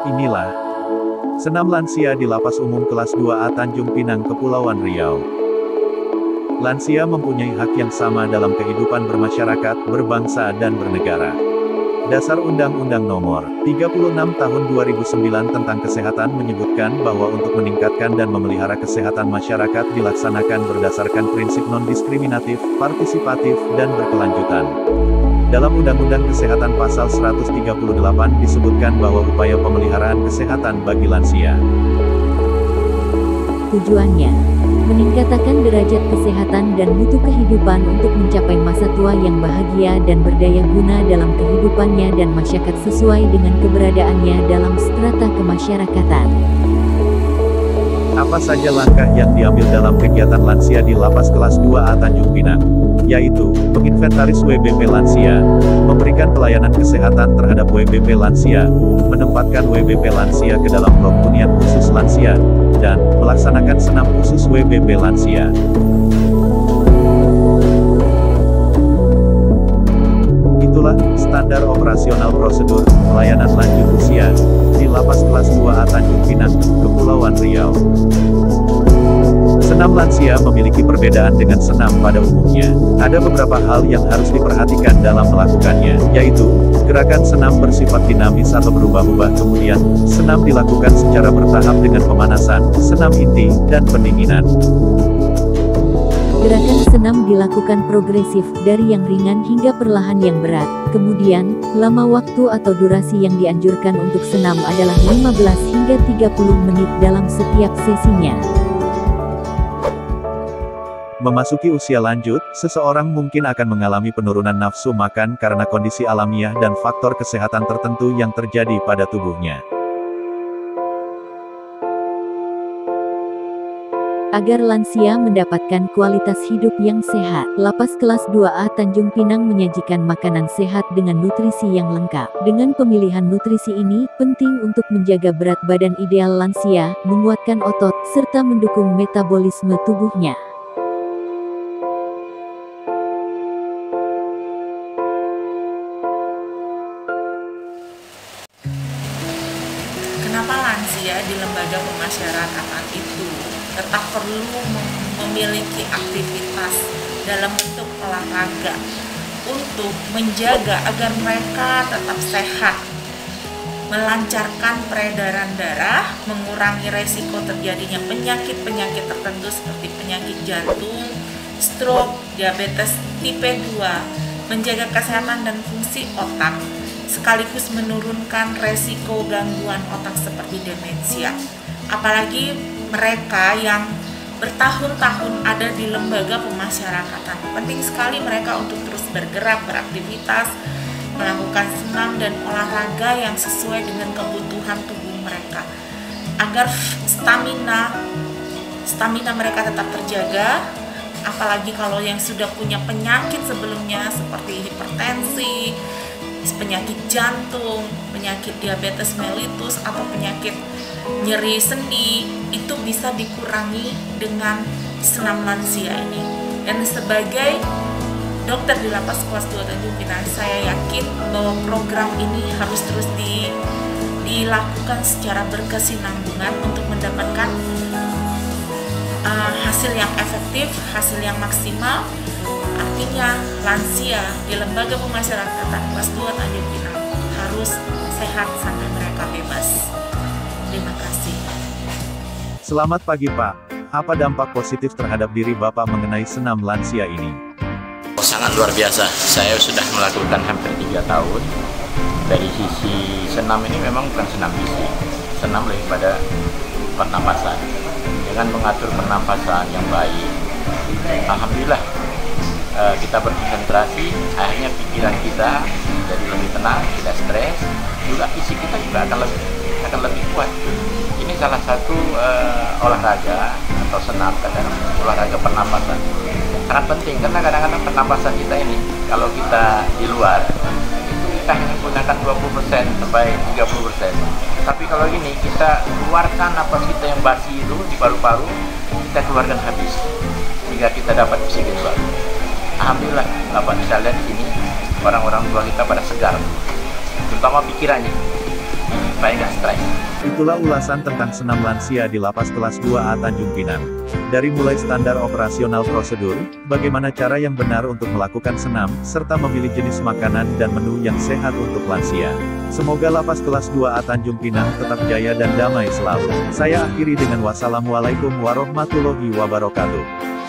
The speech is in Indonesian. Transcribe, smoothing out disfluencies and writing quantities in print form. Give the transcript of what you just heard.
Inilah senam lansia di Lapas Umum Kelas 2A Tanjung Pinang, Kepulauan Riau. Lansia mempunyai hak yang sama dalam kehidupan bermasyarakat, berbangsa dan bernegara. Dasar Undang-Undang Nomor 36 Tahun 2009 tentang Kesehatan menyebutkan bahwa untuk meningkatkan dan memelihara kesehatan masyarakat dilaksanakan berdasarkan prinsip non-diskriminatif, partisipatif, dan berkelanjutan. Dalam Undang-Undang Kesehatan Pasal 138 disebutkan bahwa upaya pemeliharaan kesehatan bagi lansia. Tujuannya, meningkatkan derajat kesehatan dan mutu kehidupan untuk mencapai masa tua yang bahagia dan berdaya guna dalam kehidupannya dan masyarakat sesuai dengan keberadaannya dalam strata kemasyarakatan. Apa saja langkah yang diambil dalam kegiatan lansia di Lapas Kelas 2A Tanjung Pinang? Yaitu, menginventaris WBP lansia, memberikan pelayanan kesehatan terhadap WBP lansia, menempatkan WBP lansia ke dalam blok hunian khusus lansia, dan melaksanakan senam khusus WBP lansia. Itulah standar operasional prosedur pelayanan lanjut usia di Lapas Kelas 2A Tanjung Pinang, Kepulauan Riau. Senam lansia memiliki perbedaan dengan senam pada umumnya. Ada beberapa hal yang harus diperhatikan dalam melakukannya, yaitu, gerakan senam bersifat dinamis atau berubah-ubah, kemudian, senam dilakukan secara bertahap dengan pemanasan, senam inti, dan pendinginan. Gerakan senam dilakukan progresif, dari yang ringan hingga perlahan yang berat. Kemudian, lama waktu atau durasi yang dianjurkan untuk senam adalah 15 hingga 30 menit dalam setiap sesinya. Memasuki usia lanjut, seseorang mungkin akan mengalami penurunan nafsu makan karena kondisi alamiah dan faktor kesehatan tertentu yang terjadi pada tubuhnya. Agar lansia mendapatkan kualitas hidup yang sehat, Lapas Kelas 2A Tanjung Pinang menyajikan makanan sehat dengan nutrisi yang lengkap. Dengan pemilihan nutrisi ini, penting untuk menjaga berat badan ideal lansia, menguatkan otot, serta mendukung metabolisme tubuhnya. Kenapa lansia di lembaga pemasyarakatan itu tetap perlu memiliki aktivitas dalam bentuk olahraga untuk menjaga agar mereka tetap sehat, melancarkan peredaran darah, mengurangi resiko terjadinya penyakit-penyakit tertentu seperti penyakit jantung, stroke, diabetes tipe 2, menjaga kesehatan dan fungsi otak, sekaligus menurunkan resiko gangguan otak seperti demensia. Apalagi mereka yang bertahun-tahun ada di lembaga pemasyarakatan. Penting sekali mereka untuk terus bergerak, beraktivitas, melakukan senam dan olahraga yang sesuai dengan kebutuhan tubuh mereka. Agar stamina mereka tetap terjaga, apalagi kalau yang sudah punya penyakit sebelumnya seperti hipertensi, penyakit jantung, penyakit diabetes mellitus, atau penyakit nyeri sendi, itu bisa dikurangi dengan senam lansia ini. Dan sebagai dokter di Lapas Kelas 2 Tanjung Pinang, saya yakin bahwa program ini harus terus dilakukan secara berkesinambungan untuk mendapatkan hasil yang efektif, hasil yang maksimal. Artinya lansia di lembaga pemasyarakatan Kelas 2 Tanjung Pinang harus sehat sampai mereka bebas. Terima kasih. Selamat pagi Pak. Apa dampak positif terhadap diri Bapak mengenai senam lansia ini? Sangat luar biasa. Saya sudah melakukan hampir 3 tahun. Dari sisi senam ini memang bukan senam fisik, senam lebih pada pernapasan. Dengan mengatur pernapasan yang baik, alhamdulillah kita berkonsentrasi, akhirnya pikiran kita jadi lebih tenang, tidak stres, juga fisik kita juga akan lebih kuat. Ini salah satu olahraga atau senam, olahraga pernapasan. Sangat penting karena kadang-kadang pernapasan kita ini, kalau kita di luar, itu kita hanya menggunakan 20% sampai 30%. Tapi kalau ini kita keluarkan napas kita yang basi itu di paru-paru, kita keluarkan habis, sehingga kita dapat oksigen baru. Alhamdulillah, Bapak bisa lihat di sini orang-orang tua kita pada segar, terutama pikirannya. supaya nggak stres. Itulah ulasan tentang senam lansia di Lapas Kelas 2A Tanjung Pinang. Dari mulai standar operasional prosedur, bagaimana cara yang benar untuk melakukan senam, serta memilih jenis makanan dan menu yang sehat untuk lansia. Semoga Lapas Kelas 2A Tanjung Pinang tetap jaya dan damai selalu. Saya akhiri dengan wassalamualaikum warahmatullahi wabarakatuh.